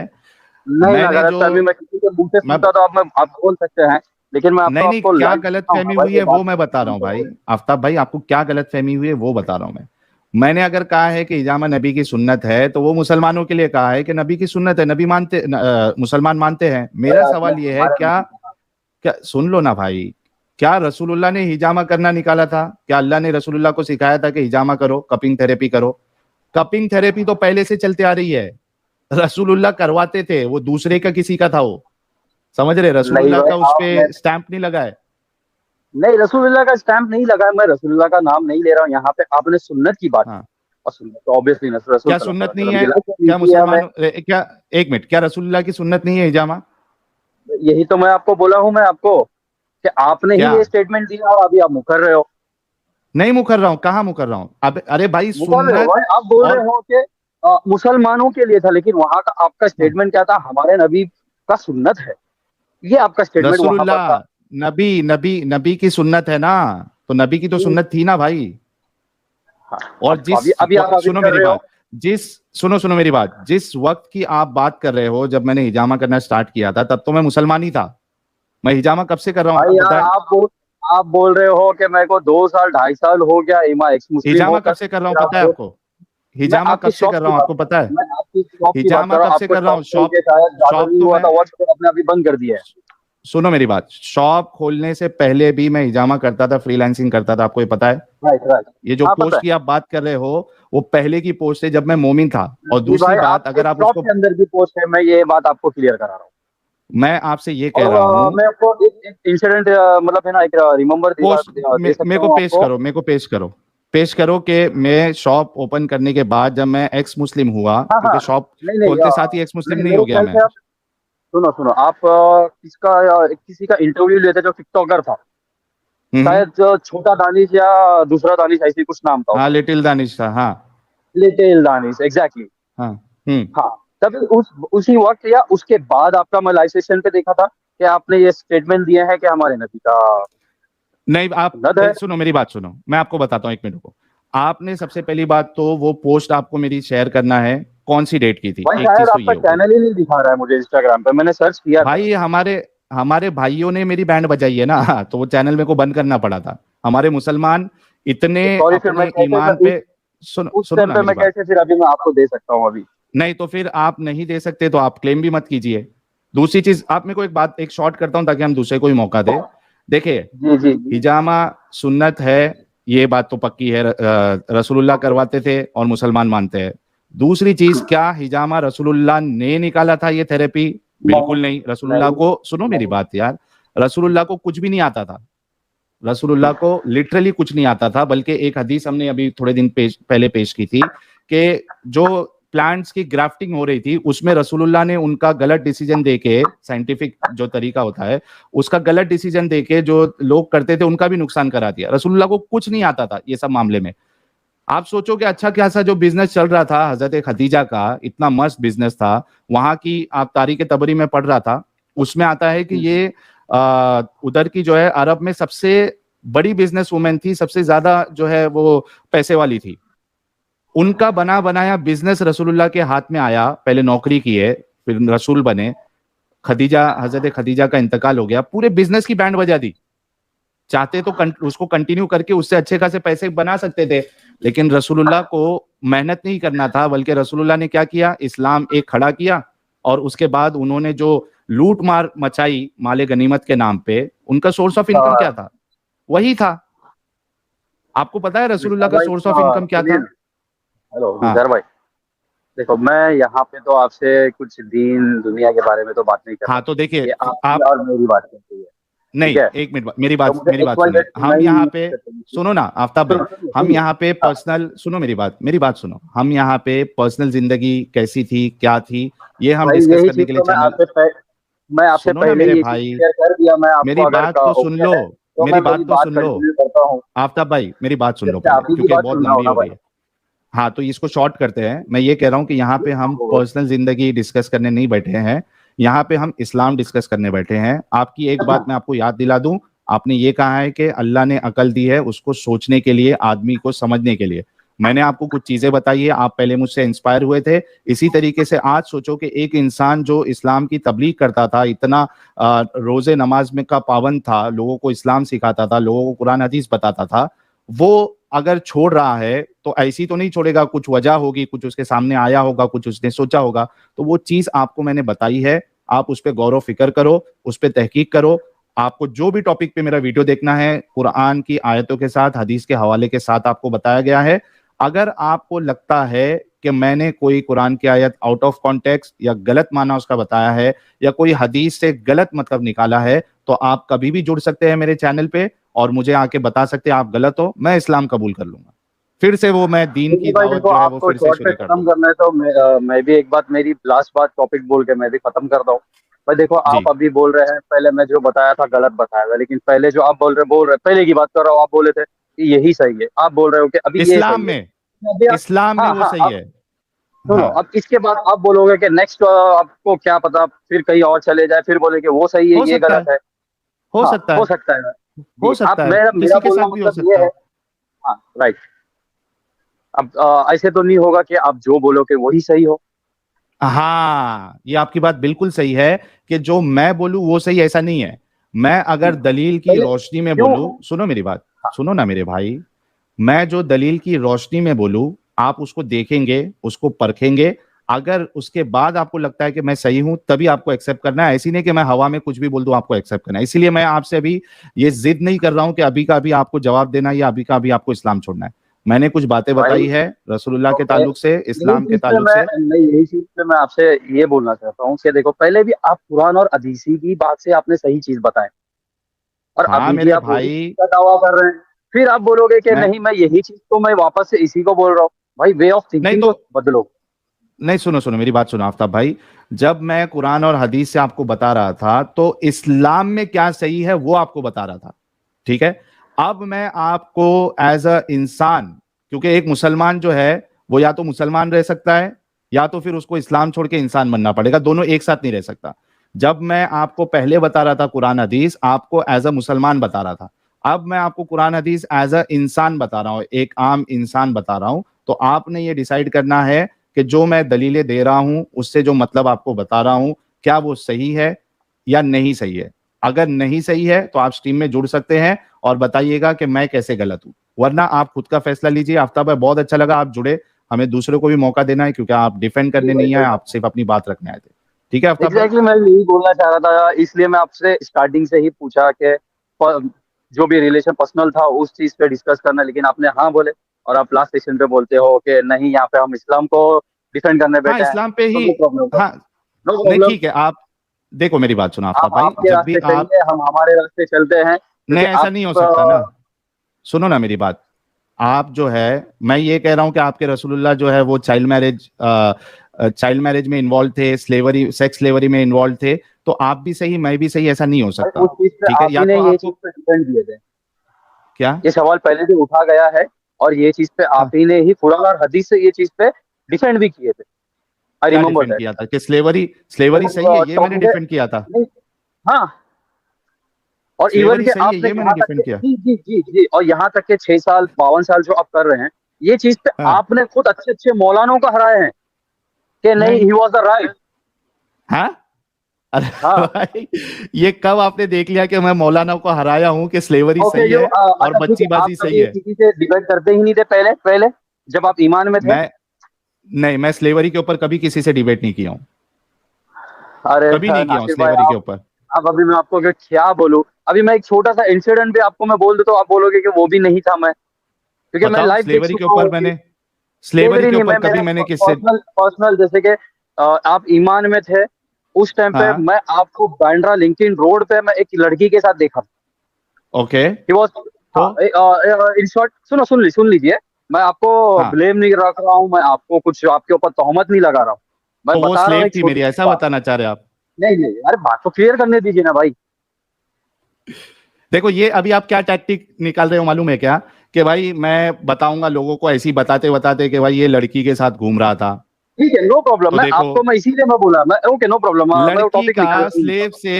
नहीं ना, मैंने गलत जो फहमी मैं किसी के मुंह से मैं सुनता तो आप बोल सकते हैं, लेकिन मैं नहीं नहीं, आपको क्या लाइव गलत दिखाऊंगा फहमी भाई, हुई ये है बात वो मैं बता रहा हूँ भाई। आफ्ताब भाई, आपको क्या गलत फहमी हुई है वो बता रहा हूँ मैं। मैंने अगर कहा है कि हिजामा नबी की सुन्नत है, तो वो मुसलमानों के लिए कहा है कि नबी की सुन्नत है, नबी मुसलमान मानते हैं। मेरा सवाल ये है, हमारे क्या नबी का। क्या सुन लो ना भाई, क्या रसूलुल्लाह ने हिजामा करना निकाला था? क्या अल्लाह ने रसूलुल्लाह को सिखाया था कि हिजामा करो, कपिंग थेरेपी करो? कपिंग थेरेपी तो पहले से चलते आ रही है, रसूलुल्लाह करवाते थे, वो दूसरे का किसी का था वो। समझ रहे, नहीं रसूलुल्लाह भाई, का उस पे आपने स्टैंप नहीं लगा है। नहीं, रसूलुल्लाह का स्टैंप नहीं लगा है, मैं रसूलुल्लाह का नाम नहीं ले रहा हूँ यहाँ पे, आपने सुन्नत की बात की। हाँ, और सुन्नत तो ऑब्वियसली रसूल क्या सल्लल्लाहु सुन्नत अलैहि नहीं वसल्लम है? की लाइफ क्या मिलती है हमें। क्या, एक मिनट, क्या रसूलुल्लाह की सुन्नत नहीं है हिजामा? यही तो मैं आपको बोला हूँ मैं आपको, कि आपने ही क्या? ये स्टेटमेंट दिया और अभी आप मुकर रहे हो। नहीं मुकर रहा हूं, कहाँ मुकर रहा हूं? अब अरे भाई, मुकर रहे हो सुन्नत भाई, आप बोल रहे और हो कि मुसलमानों के लिए था, लेकिन वहां का आपका हाँ, स्टेटमेंट क्या था, हमारे नबी का सुन्नत है, ये आपका स्टेटमेंट वहां पर रसूलुल्लाह, था। नबी नबी नबी की सुन्नत है ना, तो नबी की तो जी, सुन्नत थी ना भाई। हाँ। और अब अभी अभी आप अभी सुनो कर मेरी रहे हो। बात, जिस सुनो सुनो मेरी बात, जिस वक्त की आप बात कर रहे हो, जब मैंने हिजामा करना स्टार्ट किया था, तब तो मैं मुसलमान ही था। मैं हिजामा कब से कर रहा हूं भाई आपको पता यार, है? आप बोल रहे हो कि मेरे को 2 साल 2.5 साल हो गया इमा एक्स मुस्लिम हिजामा कब होकर, से कर रहा हूं फिर पता है आप, आपको? मैं हिजामा आपकी कब से शॉप कर की रहा हूं बात आपको कर पता रहा है? हूँ, मैं आपकी शॉप की बात कर हिजामा रहा कब हूँ, से आपको कर रहा हूँ? शॉप खोल के शायद ज्यादा शॉप नहीं तो हुआ मैं, था वर्क, तो आपने अभी बंद कर दिया है। सुनो मेरी बात, शॉप खोलने से पहले भी मैं हिजामा करता था, फ्रीलांसिंग करता था, आपको ये पता है? Right right. ये जो हाँ, पता पोस्ट है। की आप बात कर रहे हो, वो पहले की पोस्ट है, जब मैं मोमिन था। और जी दूसरी भाई, बात, आपके अगर आप शॉप उसको, के अंदर की पोस्ट है, मैं ये बात आपको क्लियर करा रहा हूँ। मैं आपसे ये कह और रहा हूं, मैं आपको एक इंसिडेंट मतलब है ना, एक रिमेम्बर पोस्ट दे मेरे सकता को हूँ पेश आपको। करो, पेश करो कि मैं शॉप ओपन करने के बाद, जब मैं एक्स मुस्लिम हुआ, हाँ क्योंकि हाँ। शॉप नहीं नहीं, खोलते साथ ही एक्स मुस्लिम नहीं मेरे हो गया ख्याल मैं। से आप सुनो सुनो, आप किसी का इंटरव्यू लेते जो टिकटॉकर था, हम्म, शायद छोटा दानिश या दूसरा दानिश, ऐसी कुछ नाम था हाँ, उसका। लिटिल दानिश था, हाँ लिटिल दानिश, एग्जैक्टली। हाँ। हाँ। तब उसी वक्त या उसके बाद आपका मैं लाइव सेशन पे देखा था कि आपने ये स्टेटमेंट दिया है कि हमारे नबी का नहीं, आप सुन्नत है। सुनो मेरी बात, सुनो, मैं आपको बताता हूँ, एक मिनट को। आपने सबसे पहली बात तो वो पोस्ट आपको मेरी शेयर करना है, कौन सी डेट की थी, भाई एक शायद चीज तो आपका ये होगी। चैनल ही नहीं दिखा रहा है मुझे इंस्टाग्राम पे, मैंने सर्च किया था। भाई, हमारे हमारे भाइयों ने मेरी बैंड बजाई है ना, तो वो चैनल मेरे को बंद करना पड़ा था। हमारे मुसलमान इतने तो सॉरी, फिर मैं अपने कैसे मैं ईमान पे, सुनो उस सुनो टाइम ना पे मेरी मैं बात। कैसे फिर अभी मैं आपको दे सकता हूँ अभी। नहीं तो फिर आप नहीं दे सकते तो आप क्लेम भी मत कीजिए। दूसरी चीज, आप मेरे को एक बात, एक शॉर्ट करता हूं ताकि हम दूसरे को ही मौका दे। देखिए, जी जी जी। हिजामा सुन्नत है, ये बात तो पक्की है, रसूलुल्लाह करवाते थे और मुसलमान मानते हैं। दूसरी चीज, क्या हिजामा रसूलुल्लाह ने निकाला था ये थेरेपी? नहीं बिल्कुल नहीं। रसूलुल्लाह नहीं को, सुनो मेरी नहीं। बात यार, रसूलुल्लाह को कुछ भी नहीं आता था। रसूलुल्लाह को लिटरली कुछ नहीं आता था, बल्कि एक हदीस हमने अभी थोड़े दिन पहले पेश की थी कि जो प्लांट्स की ग्राफ्टिंग हो रही थी, उसमें रसूलुल्लाह ने उनका गलत डिसीजन देके, साइंटिफिक जो तरीका होता है उसका गलत डिसीजन देके जो लोग करते थे उनका भी नुकसान करा दिया। रसूलुल्लाह को कुछ नहीं आता था ये सब मामले में। आप सोचो कि अच्छा खासा जो बिजनेस चल रहा था हजरत खदीजा का, इतना मस्त बिजनेस था, वहां की आप तारीख तबरी में पढ़ रहा था, उसमें आता है कि ये उधर की जो है अरब में सबसे बड़ी बिजनेस वुमेन थी, सबसे ज्यादा जो है वो पैसे वाली थी। उनका बना बनाया बिजनेस रसूलुल्लाह के हाथ में आया, पहले नौकरी किए, फिर रसूल बने, खदीजा, हजरत खदीजा का इंतकाल हो गया, पूरे बिजनेस की बैंड बजा दी। चाहते तो उसको कंटिन्यू करके उससे अच्छे खासे पैसे बना सकते थे, लेकिन रसूलुल्लाह को मेहनत नहीं करना था, बल्कि रसूलुल्लाह ने क्या किया, इस्लाम एक खड़ा किया। और उसके बाद उन्होंने जो लूट मार मचाई माले गनीमत के नाम पे, उनका सोर्स ऑफ इनकम क्या था? वही था। आपको पता है रसूलुल्लाह का सोर्स ऑफ इनकम क्या था? हेलो हाँ निसार भाई, देखो मैं यहाँ पे तो आपसे कुछ दीन दुनिया के बारे में तो बात नहीं कर रहा हाँ, हूँ। तो देखिए ये आपकी आप, और मेरी बात करती है, ठीक नहीं है? एक मिनट, मेरी तो बात मुझे मेरी बात सुनिए। XYZ हम नहीं यहाँ यूज पे, करनी चाहिए। सुनो ना आफ्ताब भाई, सुनो सुनो हम सुनिए। यहाँ पे हाँ पर्सनल, सुनो मेरी बात सुनो। हम यहाँ पे पर्सनल जिंदगी कैसी थी, क्या थी, ये हम भाई, डिस्कस यही करने चीज के लिए तो चैनल। मैं आपसे सुनो ना पहले ही मेरे ये चीज भाई, क्लियर कर दिया। मैं आपको मेरी अगर बात तो सुन ओके लो, है तो मैं मेरी मेरी बात तो बात सुन लो कंटिन्यू करता हूँ। आफ्ताब भाई, मेरी बात सुन लो जैसे पहले, आप ही की क्योंकि बात बहुत सुनना लंबी होगा हो भाई। रही है। हाँ, तो इसको शॉर्ट करते हैं। मैं ये कह रहा हूँ कि यहाँ पे हम पर्सनल जिंदगी डिस्कस करने नहीं बैठे हैं, यहाँ पे हम इस्लाम डिस्कस करने बैठे हैं। आपकी एक बात मैं आपको याद दिला दूं, आपने ये कहा है कि अल्लाह ने अकल दी है उसको सोचने के लिए, आदमी को समझने के लिए। मैंने आपको कुछ चीजें बताई है, आप पहले मुझसे इंस्पायर हुए थे। इसी तरीके से आज सोचो कि एक इंसान जो इस्लाम की तबलीग करता था, इतना रोजे नमाज में का पाबंद था, लोगों को इस्लाम सिखाता था, लोगों को कुरान हदीस बताता था, वो अगर छोड़ रहा है तो ऐसी तो नहीं छोड़ेगा, कुछ वजह होगी, कुछ उसके सामने आया होगा, कुछ उसने सोचा होगा। तो वो चीज आपको मैंने बताई है, आप उस पर गौर फिक्र करो, उस पर तहकीक करो। आपको जो भी टॉपिक पे मेरा वीडियो देखना है, कुरान की आयतों के साथ, हदीस के हवाले के साथ आपको बताया गया है। अगर आपको लगता है कि मैंने कोई कुरान की आयत आउट ऑफ कॉन्टेक्स्ट या गलत माना उसका बताया है, या कोई हदीस से गलत मतलब निकाला है, तो आप कभी भी जुड़ सकते हैं मेरे चैनल पे और मुझे आके बता सकते हैं आप गलत हो, मैं इस्लाम कबूल कर लूंगा। फिर से वो मैं दीन देखिए की भाई, दावत देखो जो है वो आपको फिर से शॉर्ट पे शुरू कर खत्म दूंगा। करना है तो मैं भी एक बात, मेरी लास्ट बात टॉपिक बोल के मैं भी खत्म करता हूँ। भाई देखो, जी। आप अभी बोल रहे हैं, पहले मैं जो बताया था गलत बताया था, लेकिन पहले जो आप बोल रहे पहले की बात कर रहा हूँ, आप बोले थे कि यही सही है, आप बोल रहे हो कि अभी ये इस्लाम सही है। में, अभी आप, इस्लाम में हाँ वो हाँ, सही आप है। सुनो, हाँ, अब इसके बाद आप बोलोगे कि नेक्स्ट आपको क्या पता फिर कहीं और चले जाए, फिर बोले कि वो सही है हो ये सकता है, गलत है। हो हाँ, सकता हो है, सकता है। हो जी, आप, सकता है, मेरा मेरा किसी के बोलना साथ भी हो मतलब ये सकता है। है। हाँ, राइट। अब ऐसे तो नहीं होगा कि आप जो बोलोगे वही सही हो। हाँ, ये आपकी बात बिल्कुल सही है कि जो मैं बोलूं वो सही, ऐसा नहीं है। मैं अगर दलील की पहले रोशनी में क्यों? बोलूं, सुनो मेरी बात, सुनो ना मेरे भाई, मैं जो दलील की रोशनी में बोलूं, आप उसको देखेंगे, उसको परखेंगे। अगर उसके बाद आपको लगता है कि मैं सही हूं, तभी आपको एक्सेप्ट करना है। ऐसी नहीं कि मैं हवा में कुछ भी बोल दूं आपको एक्सेप्ट करना है। इसीलिए मैं आपसे अभी ये जिद नहीं कर रहा हूं कि अभी का अभी आपको जवाब देना है या अभी का अभी आपको इस्लाम छोड़ना है। मैंने कुछ बातें भाई बताई है रसूलुल्लाह तो के ताल्लुक से, इस्लाम के ताल्लुक से। यही चीज पे मैं आपसे ये बोलना चाहता हूँ कि देखो, पहले भी आप कुरान और हदीसी की बात से आपने सही चीज बताई, और हाँ अभी भी मेरे आप वही चीज भाई, का दावा कर रहे हैं। फिर आप बोलोगे कि मैं नहीं, मैं यही चीज तो मैं वापस से इसी को बोल रहा हूँ। भाई, वे ऑफ नहीं थिंकिंग तो, को बदलो। नहीं सुनो सुनो मेरी बात सुनो आफ्ताब भाई, जब मैं कुरान और हदीस से आपको बता रहा था तो इस्लाम में क्या सही है वो आपको बता रहा था, ठीक है। अब मैं आपको एज अ इंसान, क्योंकि एक मुसलमान जो है वो या तो मुसलमान रह सकता है या तो फिर उसको इस्लाम छोड़ के इंसान बनना पड़ेगा, दोनों एक साथ नहीं रह सकता। जब मैं आपको पहले बता रहा था कुरान हदीस, आपको एज अ मुसलमान बता रहा था। अब मैं आपको कुरान हदीस एज अ इंसान बता रहा हूं, एक आम इंसान बता रहा हूं। तो आपने ये डिसाइड करना है कि जो मैं दलीलें दे रहा हूं उससे जो मतलब आपको बता रहा हूं, क्या वो सही है या नहीं सही है। अगर नहीं सही है तो आप स्ट्रीम में जुड़ सकते हैं और बताइएगा कि मैं कैसे गलत हूं, वरना आप खुद का फैसला लीजिए। आफ्ताब भाई बहुत अच्छा लगा आप जुड़े, हमें दूसरों को भी मौका देना है, क्योंकि आप डिफेंड करने नहीं आए, आप सिर्फ अपनी बात रखने आए थे। ठीक है आफ्ताब भाई? एग्जैक्टली मैं यही बोलना चाह रहा था, इसलिए मैं आपसे स्टार्टिंग से ही पूछा कि जो भी रिलेशन पर्सनल था उस चीज पे डिस्कस करना, लेकिन आपने हाँ बोले, और आप लास्ट सेशन पे बोलते हो कि नहीं, यहाँ पे हम इस्लाम को डिफेंड करने हाँ बैठे हैं। इस्लाम पे तो ही, नो प्रॉब्लम भाई, हाँ नो नहीं प्रॉब्लम। ठीक है। आप देखो मेरी बात सुनो आफ्ताब आप भाई, आपके जब भी रास्ते आप, चलिए, हम हमारे रास्ते चलते हैं, क्योंकि नहीं ऐसा आप नहीं हो सकता ना, सुनो ना मेरी बात। आप जो है, मैं ये कह रहा हूं कि आपके रसूलुल्लाह जो है वो चाइल्ड मैरिज में इन्वॉल्व थे, स्लेवरी, सेक्स स्लेवरी में इन्वॉल्व थे। तो आप भी सही मैं भी सही, ऐसा नहीं हो भाई, सकता। उस चीज पे ठीक है, आप या ही ने तो ये चीज आपको, पे डिपेंड किए थे। क्या, ये सवाल पहले भी उठा गया है, और ये चीज पे आप हाँ, ही ने ही कुरान और हदीस से ये चीज पे डिफेंड भी किए थे। आई क्या रिमेम्बर डिफेंड दैट। किया था कि स्लेवरी, स्लेवरी सही है जब ये मैंने टॉपिक है, डिफेंड किया था। नहीं, हाँ, और इवन स्लेवरी के सही है आपने ये मैंने यहाँ तक के, डिफेंड किया। जी जी जी जी, और यहाँ तक के 6 साल 52 साल जो आप कर रहे हैं, ये चीज पे हाँ, आपने खुद अच्छे अच्छे मौलानों को हराए हैं कि नहीं, नहीं, ही वॉज द राइट। हाँ, अरे हाँ, भाई, ये कब आपने देख लिया कि मैं मौलाना को हराया हूं कि स्लेवरी ओके, सही जो है और अच्छा ठीक है, आप बच्चीबाजी सही कभी है? किसी से डिबेट करते ही नहीं थे पहले पहले, जब आप ईमान में थे? मैं, नहीं मैं स्लेवरी के ऊपर कभी किसी से डिबेट नहीं किया हूं, अरे कभी नहीं किया हूं नासिर भाई, स्लेवरी के आप ऊपर। अब अभी मैं आपको क्या बोलूं, अभी मैं एक छोटा सा इंसिडेंट भी आपको मैं बोल दूं तो आप बोलोगे कि वो भी नहीं था मैं, क्योंकि मैं बताओ, लाइव देख स्लेवरी के चुका ऊपर हूँ कि मैंने स्लेवरी slavery के नहीं, ऊपर मैं कभी मेरा मैंने किससे पर्सनल जैसे कि आप ईमान में थे उस टाइम पे, हाँ मैं आपको बांद्रा लिंक्डइन रोड पे मैं एक लड़की के साथ देखा। ओके ही वॉज, तो हाँ, इन शॉर्ट सुन लीजिए, मैं आपको हाँ ब्लेम नहीं रख रहा हूँ, मैं आपको कुछ आपके ऊपर तोहमत नहीं लगा रहा हूँ, मैं तो वो बता रहा हूँ स्लेव एक थी छोटी मेरी, सी ऐसा बात। बताना चाह रहे हैं आप? नहीं नहीं, अरे बात तो क्लियर करने दीजिए ना भाई। देखो ये अभी आप क्या टैक्टिक निकाल रहे हो मालूम है क्या, कि भाई मैं बताऊंगा लोगों को ऐसे ही बताते बताते कि भाई ये लड़की के साथ घूम रहा था। ठीक है, नो प्रॉब्लम, तो मैं देखो, आपको मैं इसीलिए मैं बोला, मैं ओके नो प्रॉब्लम, मैं वो लड़की टॉपिक का निकाल स्लेव से,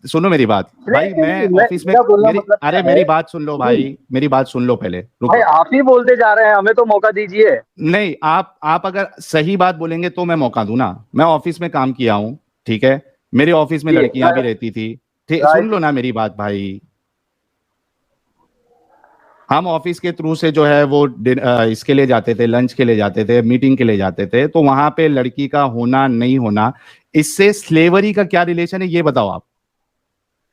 सुनो मेरी बात भाई, नहीं, मैं ऑफिस में मेरा बोलना मेरी, मतलब क्या अरे है मेरी बात सुन लो जी, भाई, मेरी बात सुन लो पहले, भाई रुको। आप ही बोलते जा रहे हैं, हमें तो मौका दीजिए। नहीं, आप अगर सही बात बोलेंगे तो मैं मौका दूं ना। मैं ऑफिस में काम किया हूं, ठीक है, मेरे ऑफिस में जी, लड़कियां भी रहती थी, ठीक, सुन राइट। लो ना मेरी बात भाई। हम ऑफिस के थ्रू से जो है वो इसके लिए जाते थे, लंच के लिए जाते थे, मीटिंग के लिए जाते थे, तो वहां पे लड़की का होना नहीं होना, इससे स्लेवरी का क्या रिलेशन है, ये बताओ आप।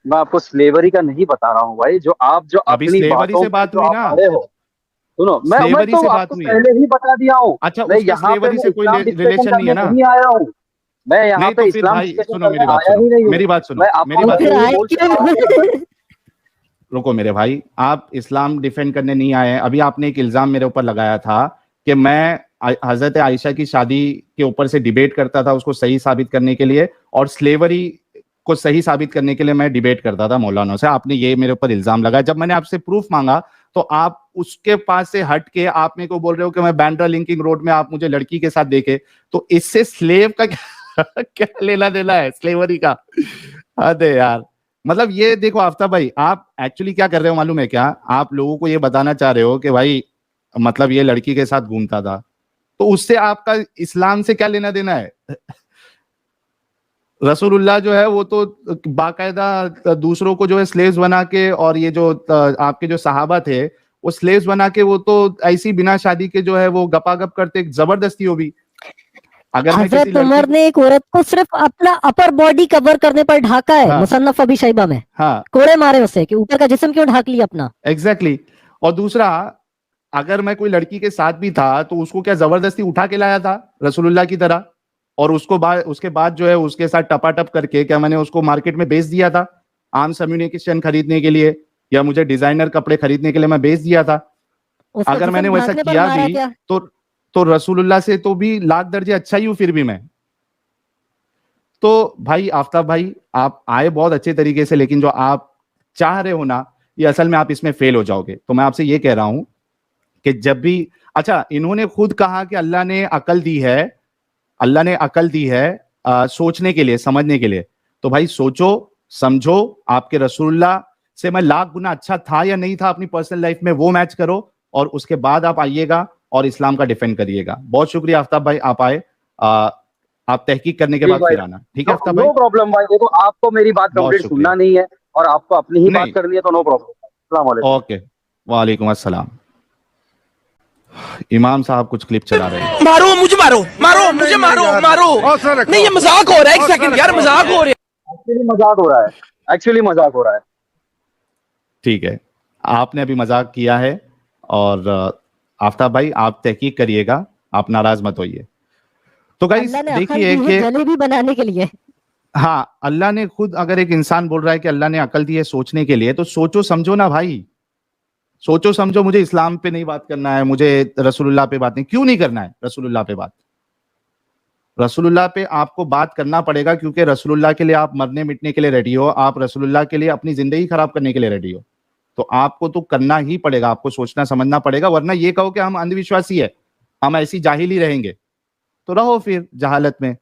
मैं आपको स्लेवरी का नहीं बता रहा हूँ भाई, जो अभी अपनी स्लेवरी बातों से पे बात जो हुई आप ना, अड़े हो। सुनो, मैं स्लेवरी तो से बात आपको हुई। पहले ही बता दिया हूँ, अच्छा, मैं उसका यहाँ पे स्लेवरी मैं से कोई इस्लाम डिस्कशन रिलेशन नहीं है करने ना? नहीं आया हूँ, मैं यहाँ नहीं पे तो फिर इस्लाम भाई डिस्कशन सुनो करने मेरी बात, आया सुनो ही नहीं हूँ। मेरी बात, सुनो मैं मेरी आपको तो बात, मैं फिर ये आए बोल चुका हूँ कि क्यों? रुको मेरे भाई, आप इस्लाम डिफेंड करने नहीं आए हैं। अभी आपने एक इल्जाम मेरे ऊपर लगाया था कि मैं हजरत आयशा की शादी के ऊपर से डिबेट करता था उसको सही साबित करने के लिए, और स्लेवरी को सही साबित करने के लिए मैं डिबेट करता था मौलाना से। आपने ये मेरे ऊपर इल्जाम लगाया, जब मैंने आपसे प्रूफ मांगा तो आप उसके पास से हट के आप मेरे को बोल रहे हो कि मैं बांद्रा लिंकिंग रोड में आप मुझे लड़की के साथ देखे। तो इससे स्लेव का क्या लेना देना है स्लेवरी का? अरे यार, मतलब ये देखो आफ्ताब भाई, आप एक्चुअली क्या कर रहे हो मालूम है क्या, आप लोगों को ये बताना चाह रहे हो कि भाई मतलब ये लड़की के साथ घूमता था, तो उससे आपका इस्लाम से क्या लेना देना है? रसूलुल्लाह जो है वो तो बाकायदा दूसरों को जो है स्लेव्स बना के, और ये जो आपके जो सहाबा थे वो स्लेव्स बना के, वो तो ऐसी बिना शादी के जो है वो गपागप करते, जबरदस्ती हो भी। अगर मैं किसी हजरत लड़की उमर को, ने एक औरत को सिर्फ अपना अपर बॉडी कवर करने पर ढाका है, हाँ मुसन्नफ अबी शैबा में। हाँ कोड़े मारे उसे कि ऊपर का जिस्म क्यों ढाक लिया अपना। एग्जैक्टली और दूसरा, अगर मैं कोई लड़की के साथ भी था तो उसको क्या जबरदस्ती उठा के लाया था रसूलुल्लाह की तरह, और उसके बाद जो है उसके साथ टपाटप करके क्या मैंने उसको मार्केट में बेच दिया था, आर्म्स अम्यूनिकेशन खरीदने के लिए या मुझे डिजाइनर कपड़े खरीदने के लिए मैं बेच दिया था? उसका अगर मैंने जिस्म वैसा ढांकने पर किया मारा भी क्या? तो रसूलुल्लाह से तो भी लाख दर्जे अच्छा ही हूं फिर भी मैं। तो भाई आफ्ताब भाई, आप आए बहुत अच्छे तरीके से, लेकिन जो आप चाह रहे हो ना, ये असल में आप इसमें फेल हो जाओगे। तो मैं आपसे ये कह रहा हूं कि जब भी, अच्छा इन्होंने खुद कहा कि अल्लाह ने अकल दी है, अल्लाह ने अकल दी है सोचने के लिए, समझने के लिए। तो भाई सोचो समझो, आपके रसूलुल्लाह से मैं लाख गुना अच्छा था या नहीं था अपनी पर्सनल लाइफ में, वो मैच करो, और उसके बाद आप आइएगा और इस्लाम का डिफेंड करिएगा। बहुत शुक्रिया आफ्ताब भाई, आप आए। आप तहकीक करने के जी बाद भाई, फिर आना, ठीक है आफ्ताब भाई? नो प्रॉब्लम भाई, देखो आपको मेरी बात बहुत कंप्लीट सुनना शुक्रिया। नहीं है और आपको अपनी ही बात नहीं, करनी है, तो नो प्रॉब्लम। अस्सलाम वालेकुम। ओके, वालेकुम अस्सलाम। इमाम साहब कुछ क्लिप चला रहे हैं। मारो मुझे, मारो मारो मुझे, मारो मारो। नहीं ये मजाक हो रहा है, एक सेकंड यार, मजाक हो रहा है। एक्चुअली मजाक हो रहा है, एक्चुअली मजाक हो रहा है। ठीक है, आपने अभी मजाक किया है, और आफ्ताब भाई आप तहकीक करिएगा, आप नाराज मत होइए। तो गाइस अल्लाह ने अकल देखिए दी है कि जलेबी बनाने के लिए। हाँ, अल्लाह ने खुद, अगर एक इंसान बोल रहा है कि अल्लाह ने अकल दी है सोचने के लिए, तो सोचो समझो ना भाई, सोचो समझो। मुझे इस्लाम पे नहीं बात करना है, मुझे रसूलुल्लाह पे बात नहीं, क्यों नहीं करना है रसूलुल्लाह पे बात? रसूलुल्लाह पे आपको बात करना पड़ेगा, क्योंकि रसूलुल्लाह के लिए आप मरने मिटने के लिए रेडी हो, आप रसूलुल्लाह के लिए अपनी जिंदगी खराब करने के लिए रेडी हो, तो आपको तो करना ही पड़ेगा, आपको सोचना समझना पड़ेगा। वरना ये कहो कि हम अंधविश्वासी है, हम ऐसी जाहिल ही रहेंगे, तो रहो फिर जहालत में।